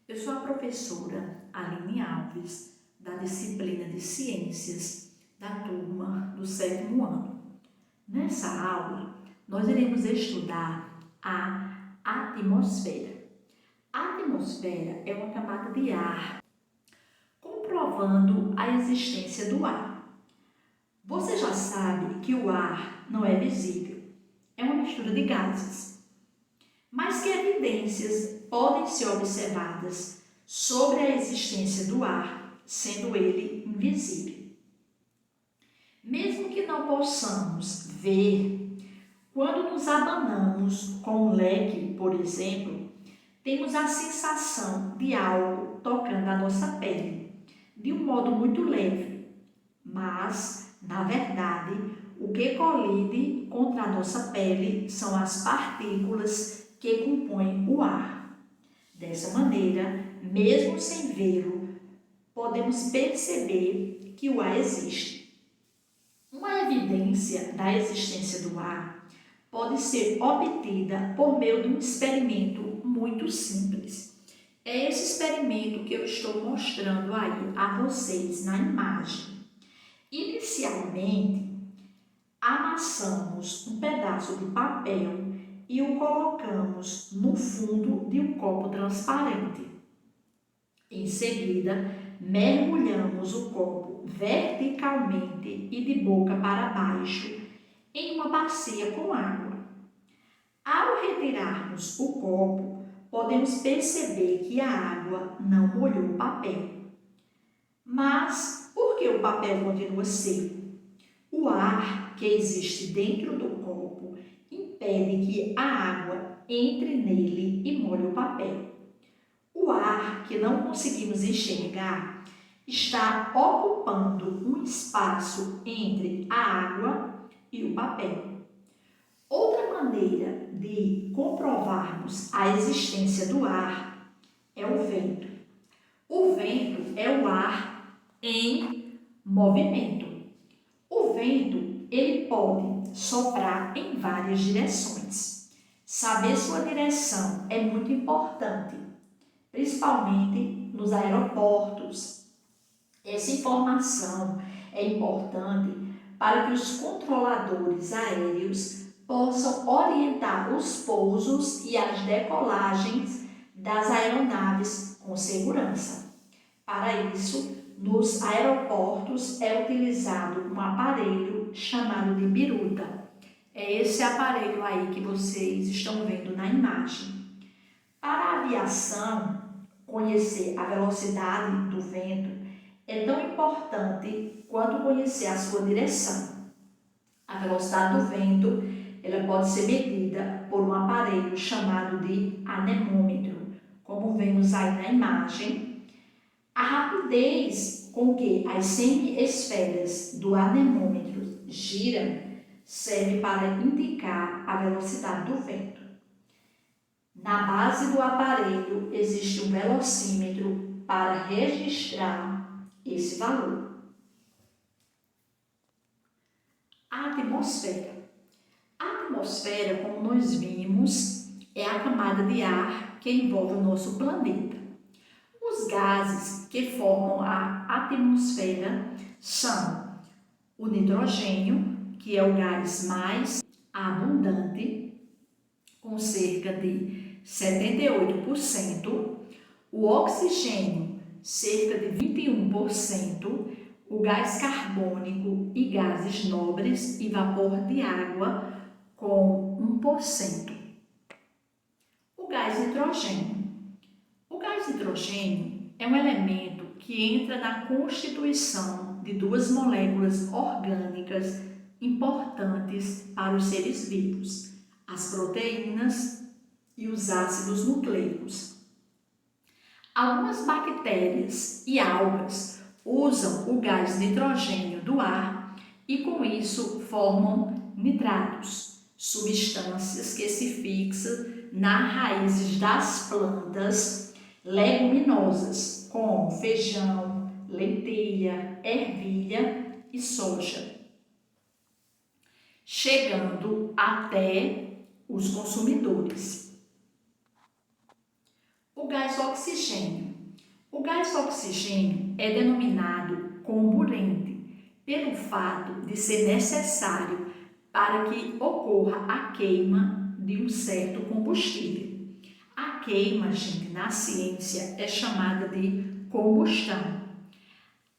Eu sou a professora Aline Alves, da disciplina de Ciências, da turma do 7º ano. Nessa aula, nós iremos estudar a atmosfera. A atmosfera é uma camada de ar, comprovando a existência do ar. Você já sabe que o ar não é visível, é uma mistura de gases. Mas que evidências podem ser observadas sobre a existência do ar, sendo ele invisível? Mesmo que não possamos ver, quando nos abanamos com um leque, por exemplo, temos a sensação de algo tocando a nossa pele, de um modo muito leve, mas, na verdade, o que colide contra a nossa pele são as partículas que compõem o ar. Dessa maneira, mesmo sem vê-lo, podemos perceber que o ar existe. Uma evidência da existência do ar pode ser obtida por meio de um experimento muito simples. É esse experimento que eu estou mostrando aí a vocês na imagem. Inicialmente, amassamos um pedaço de papel e o colocamos no fundo de um copo transparente. Em seguida, mergulhamos o copo verticalmente e de boca para baixo em uma bacia com água. Ao retirarmos o copo, podemos perceber que a água não molhou o papel. Mas por que o papel continua seco? O ar que existe dentro do copo impede que a água entre nele e molhe o papel. O ar que não conseguimos enxergar está ocupando um espaço entre a água e o papel. Outra maneira de comprovarmos a existência do ar é o vento. O vento é o ar em movimento. O vento, ele pode soprar em várias direções. Saber sua direção é muito importante, principalmente nos aeroportos. Essa informação é importante para que os controladores aéreos possam orientar os pousos e as decolagens das aeronaves com segurança. Para isso, nos aeroportos é utilizado um aparelho chamado de biruta. É esse aparelho aí que vocês estão vendo na imagem. Para a aviação, conhecer a velocidade do vento é tão importante quanto conhecer a sua direção. A velocidade do vento ela pode ser medida por um aparelho chamado de anemômetro, como vemos aí na imagem. A rapidez com que as semi-esferas do anemômetro giram serve para indicar a velocidade do vento. Na base do aparelho existe um velocímetro para registrar esse valor. A atmosfera. A atmosfera, como nós vimos, é a camada de ar que envolve o nosso planeta. Os gases que formam a atmosfera são o nitrogênio, que é o gás mais abundante, com cerca de 78%, o oxigênio, cerca de 21%, o gás carbônico e gases nobres e vapor de água com 1%. O gás nitrogênio. O gás nitrogênio é um elemento que entra na constituição de duas moléculas orgânicas importantes para os seres vivos, as proteínas e os ácidos nucleicos. Algumas bactérias e algas usam o gás nitrogênio do ar e com isso formam nitratos, substâncias que se fixam nas raízes das plantas leguminosas, como feijão, lentilha, ervilha e soja, chegando até os consumidores. O O gás oxigênio. O gás oxigênio é denominado comburente pelo fato de ser necessário para que ocorra a queima de um certo combustível. A queima, gente, na ciência é chamada de combustão.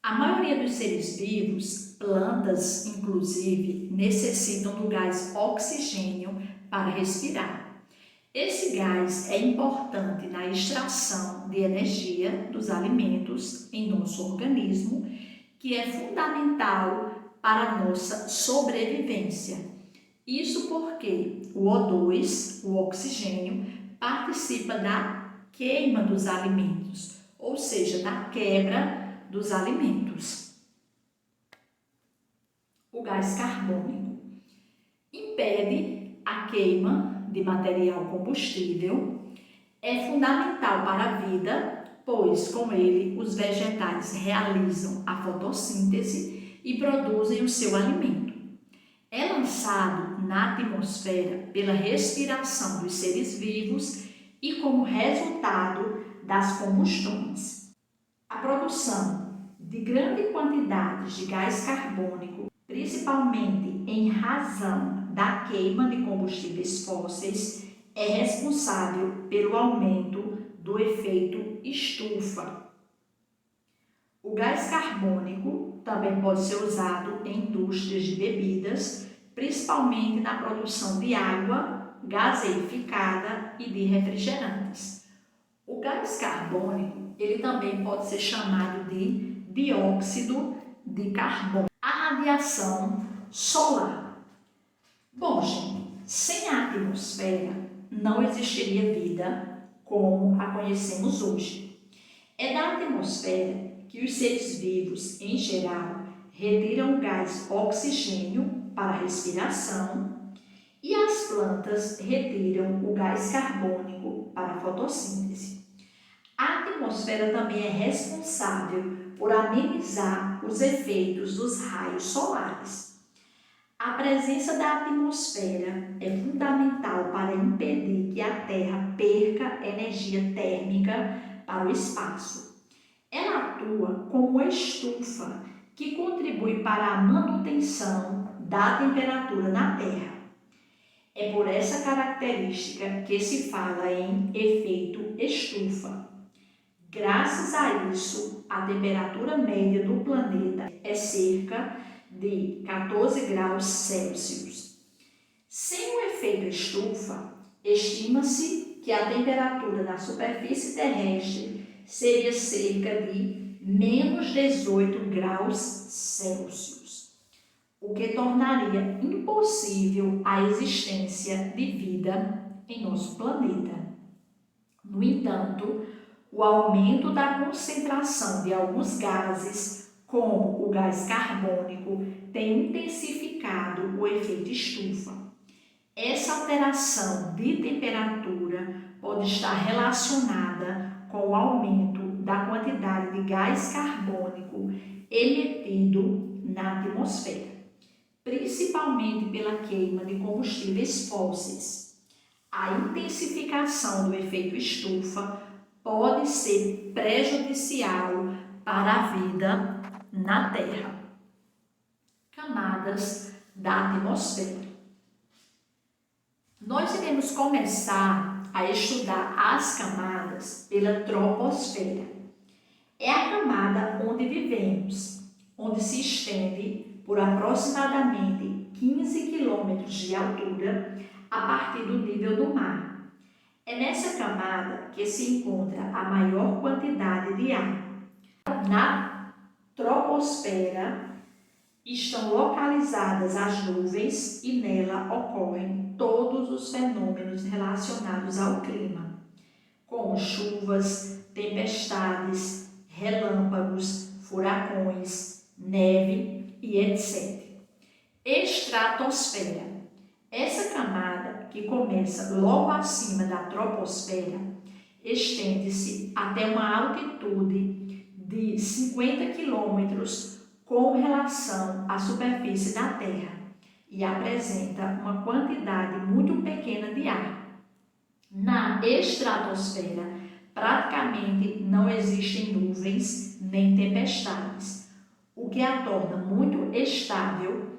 A maioria dos seres vivos, plantas inclusive, necessitam do gás oxigênio para respirar. Esse gás é importante na extração de energia dos alimentos em nosso organismo, que é fundamental para a nossa sobrevivência. Isso porque o O2, o oxigênio, participa da queima dos alimentos, ou seja, da quebra dos alimentos. O gás carbônico impede a queima de material combustível, é fundamental para a vida, pois com ele os vegetais realizam a fotossíntese e produzem o seu alimento. É lançado na atmosfera pela respiração dos seres vivos e como resultado das combustões. A produção de grandes quantidades de gás carbônico, principalmente em razão da queima de combustíveis fósseis, é responsável pelo aumento do efeito estufa. O gás carbônico também pode ser usado em indústrias de bebidas, principalmente na produção de água gaseificada e de refrigerantes. O gás carbônico, ele também pode ser chamado de dióxido de carbono. A radiação solar. Bom, gente, sem a atmosfera não existiria vida como a conhecemos hoje. É da atmosfera que os seres vivos, em geral, retiram o gás oxigênio para a respiração e as plantas retiram o gás carbônico para a fotossíntese. A atmosfera também é responsável por amenizar os efeitos dos raios solares. A presença da atmosfera é fundamental para impedir que a Terra perca energia térmica para o espaço. Ela atua como uma estufa que contribui para a manutenção da temperatura na Terra. É por essa característica que se fala em efeito estufa. Graças a isso, a temperatura média do planeta é cerca de 14 graus Celsius. Sem o efeito estufa, estima-se que a temperatura na superfície terrestre seria cerca de menos 18 graus Celsius, o que tornaria impossível a existência de vida em nosso planeta. No entanto, o aumento da concentração de alguns gases, como o gás carbônico, tem intensificado o efeito estufa. Essa alteração de temperatura pode estar relacionada com o aumento da quantidade de gás carbônico emitido na atmosfera, principalmente pela queima de combustíveis fósseis. A intensificação do efeito estufa pode ser prejudicial para a vida na Terra. Camadas da atmosfera. Nós iremos começar a estudar as camadas pela troposfera. É a camada onde vivemos, onde se estende por aproximadamente 15 quilômetros de altura a partir do nível do mar. É nessa camada que se encontra a maior quantidade de ar. Na troposfera estão localizadas as nuvens e nela ocorrem todos os fenômenos relacionados ao clima, como chuvas, tempestades, relâmpagos, furacões, neve e etc. Estratosfera. Essa camada, que começa logo acima da troposfera, estende-se até uma altitude de 50 quilômetros com relação à superfície da Terra e apresenta uma quantidade muito pequena de ar. Na estratosfera praticamente não existem nuvens nem tempestades, o que a torna muito estável.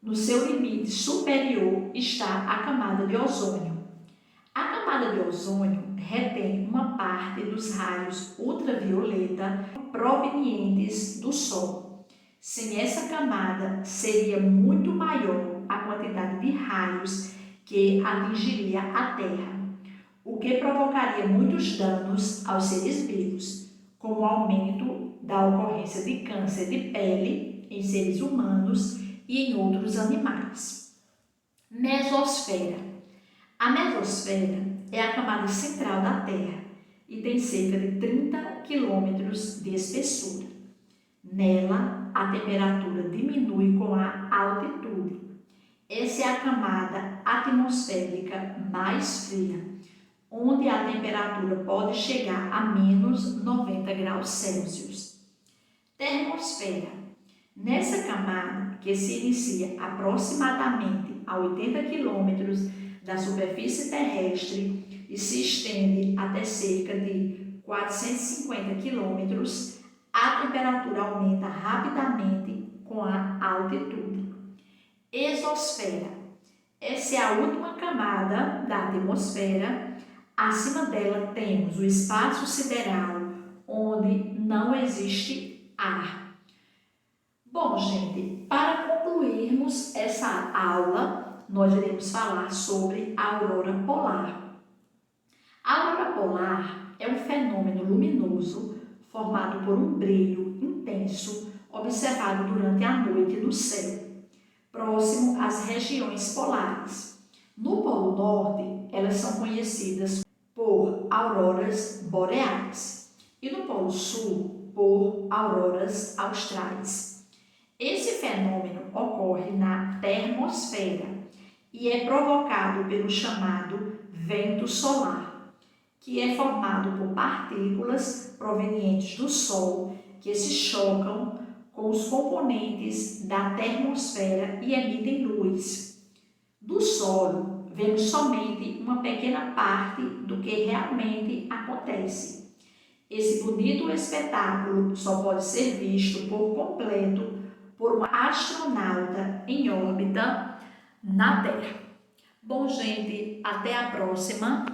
No seu limite superior está a camada de ozônio. A camada de ozônio retém uma parte dos raios ultravioleta provenientes do Sol. Sem essa camada, seria muito maior a quantidade de raios que atingiria a Terra, o que provocaria muitos danos aos seres vivos, como o aumento da ocorrência de câncer de pele em seres humanos e em outros animais. Mesosfera. A mesosfera é a camada central da Terra e tem cerca de 30 quilômetros de espessura. Nela, a temperatura diminui com a altitude. Essa é a camada atmosférica mais fria, onde a temperatura pode chegar a menos 90 graus Celsius. Termosfera. Nessa camada, que se inicia aproximadamente a 80 quilômetros da superfície terrestre e se estende até cerca de 450 quilômetros, a temperatura aumenta rapidamente com a altitude. Exosfera. Essa é a última camada da atmosfera. Acima dela temos o espaço sideral, onde não existe ar. Bom, gente, para concluirmos essa aula, nós iremos falar sobre a aurora polar. A aurora polar é um fenômeno luminoso formado por um brilho intenso observado durante a noite no céu, próximo às regiões polares. No Polo Norte, elas são conhecidas por auroras boreais e no Polo Sul por auroras austrais. Esse fenômeno ocorre na termosfera e é provocado pelo chamado vento solar, que é formado por partículas provenientes do Sol que se chocam com os componentes da termosfera e emitem luz. Do solo, vemos somente uma pequena parte do que realmente acontece. Esse bonito espetáculo só pode ser visto por completo por um astronauta em órbita na Terra. Bom, gente, até a próxima.